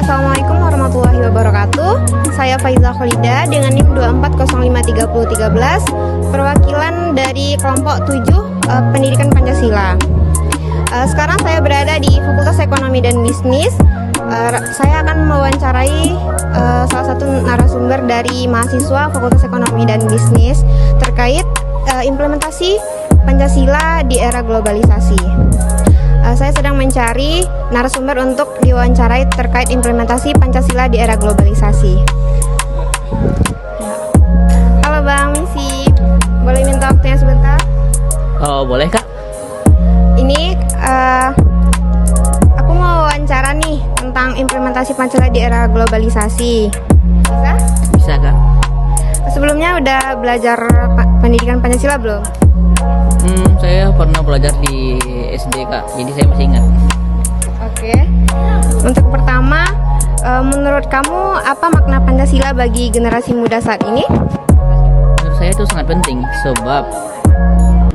Assalamualaikum warahmatullahi wabarakatuh. Saya Faiza Kholida dengan NIM 24053013, perwakilan dari kelompok 7 Pendidikan Pancasila. Sekarang saya berada di Fakultas Ekonomi dan Bisnis. Saya akan mewawancarai salah satu narasumber dari mahasiswa Fakultas Ekonomi dan Bisnis terkait implementasi Pancasila di era globalisasi. Saya sedang mencari narasumber untuk diwawancarai terkait implementasi Pancasila di era globalisasi. Halo Bang Misi, boleh minta waktunya sebentar? Oh, boleh Kak. Ini aku mau wawancara nih tentang implementasi Pancasila di era globalisasi. Bisa? Bisa Kak. Sebelumnya udah belajar pendidikan Pancasila belum? Saya pernah belajar di SD Kak, jadi saya masih ingat. Oke. Untuk pertama, menurut kamu apa makna Pancasila bagi generasi muda saat ini? Menurut saya itu sangat penting, sebab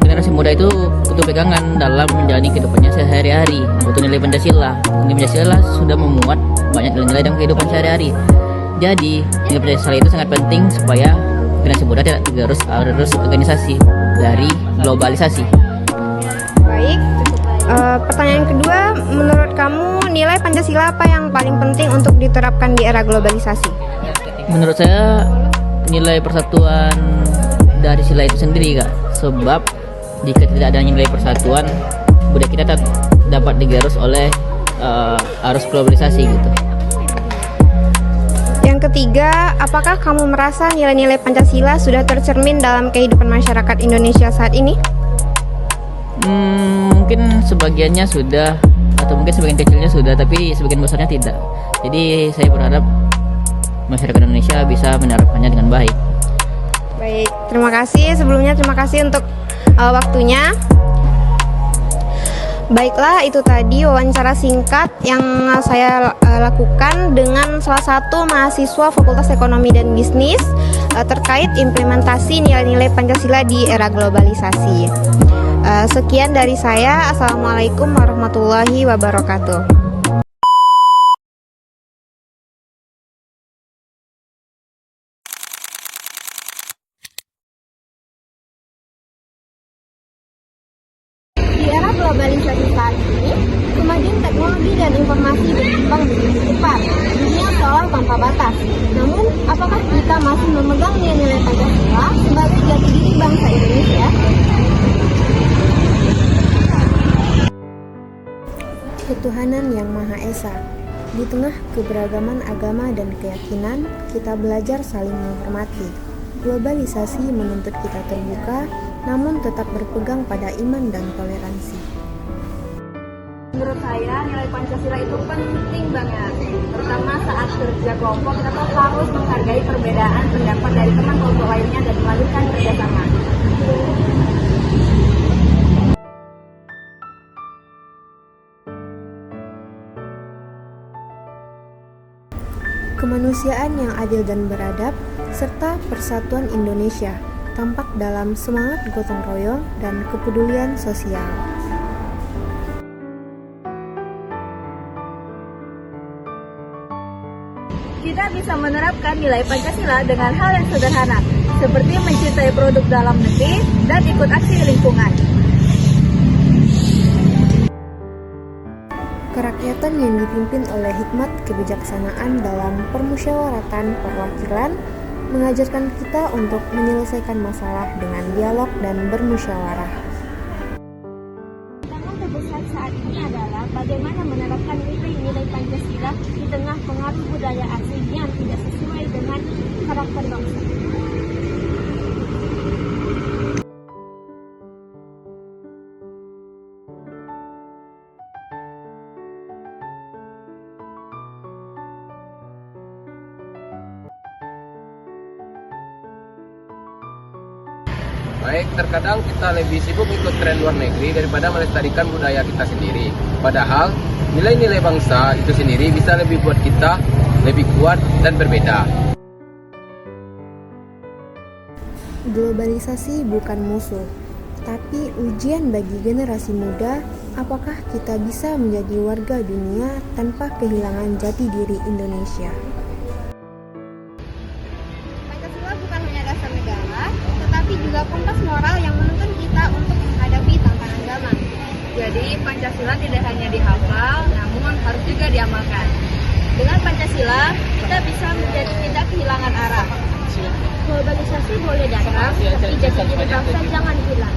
generasi muda itu butuh pegangan dalam menjalani kehidupannya sehari-hari. Butuh nilai Pancasila. Nilai Pancasila sudah memuat banyak nilai dalam kehidupan sehari-hari. Jadi, nilai Pancasila itu sangat penting supaya generasi muda tidak tergerus arus organisasi dari globalisasi. Baik. Pertanyaan kedua, menurut kamu nilai Pancasila apa yang paling penting untuk diterapkan di era globalisasi? Menurut saya nilai persatuan dari sila itu sendiri Kak. Sebab jika tidak ada nilai persatuan, budaya kita tak dapat digerus oleh arus globalisasi gitu. Yang ketiga, apakah kamu merasa nilai-nilai Pancasila sudah tercermin dalam kehidupan masyarakat Indonesia saat ini? Mungkin sebagiannya sudah, atau mungkin sebagian kecilnya sudah, tapi sebagian besarnya tidak. Jadi saya berharap masyarakat Indonesia bisa menerapkannya dengan baik. Baik, terima kasih. Sebelumnya terima kasih untuk waktunya. Baiklah, itu tadi wawancara singkat yang saya lakukan dengan salah satu mahasiswa Fakultas Ekonomi dan Bisnis terkait implementasi nilai-nilai Pancasila di era globalisasi. Sekian dari saya. Assalamualaikum warahmatullahi wabarakatuh. Di era globalisasi saat ini, kemajuan teknologi dan informasi berkembang begitu cepat. Dunia seolah tanpa batas. Namun, apakah kita masih memegang nilai-nilai Pancasila sebagai jati diri bangsa Indonesia? Ketuhanan Yang Maha Esa. Di tengah keberagaman agama dan keyakinan, kita belajar saling menghormati. Globalisasi menuntut kita terbuka, namun tetap berpegang pada iman dan toleransi. Menurut saya, nilai Pancasila itu penting banget, terutama saat kerja kelompok. Kita tuh harus menghargai perbedaan pendapat dari teman kelompok lainnya dan melakukan kerjasama. Kemanusiaan yang adil dan beradab, serta persatuan Indonesia tampak dalam semangat gotong royong dan kepedulian sosial. Kita bisa menerapkan nilai Pancasila dengan hal yang sederhana, seperti mencintai produk dalam negeri dan ikut aksi lingkungan. Kerakyatan yang dipimpin oleh hikmat kebijaksanaan dalam permusyawaratan perwakilan mengajarkan kita untuk menyelesaikan masalah dengan dialog dan bermusyawarah. Tantangan terbesar saat ini adalah bagaimana menerapkan nilai-nilai Pancasila di tengah pengaruh budaya asing yang tidak sesuai dengan karakter bangsa. Baik, terkadang kita lebih sibuk ikut tren luar negeri daripada melestarikan budaya kita sendiri. Padahal, nilai-nilai bangsa itu sendiri bisa lebih buat kita lebih kuat dan berbeda. Globalisasi bukan musuh, Tapi ujian bagi generasi muda, apakah kita bisa menjadi warga dunia tanpa kehilangan jati diri Indonesia? Pancasila bukan hanya dasar negara, tetapi juga kompas moral yang menuntun kita untuk menghadapi tantangan zaman. Jadi Pancasila tidak hanya dihafal, namun harus juga diamalkan. Dengan Pancasila, kita bisa menjadi tidak kehilangan arah. Globalisasi boleh datang, tapi jati diri bangsa jangan hilang.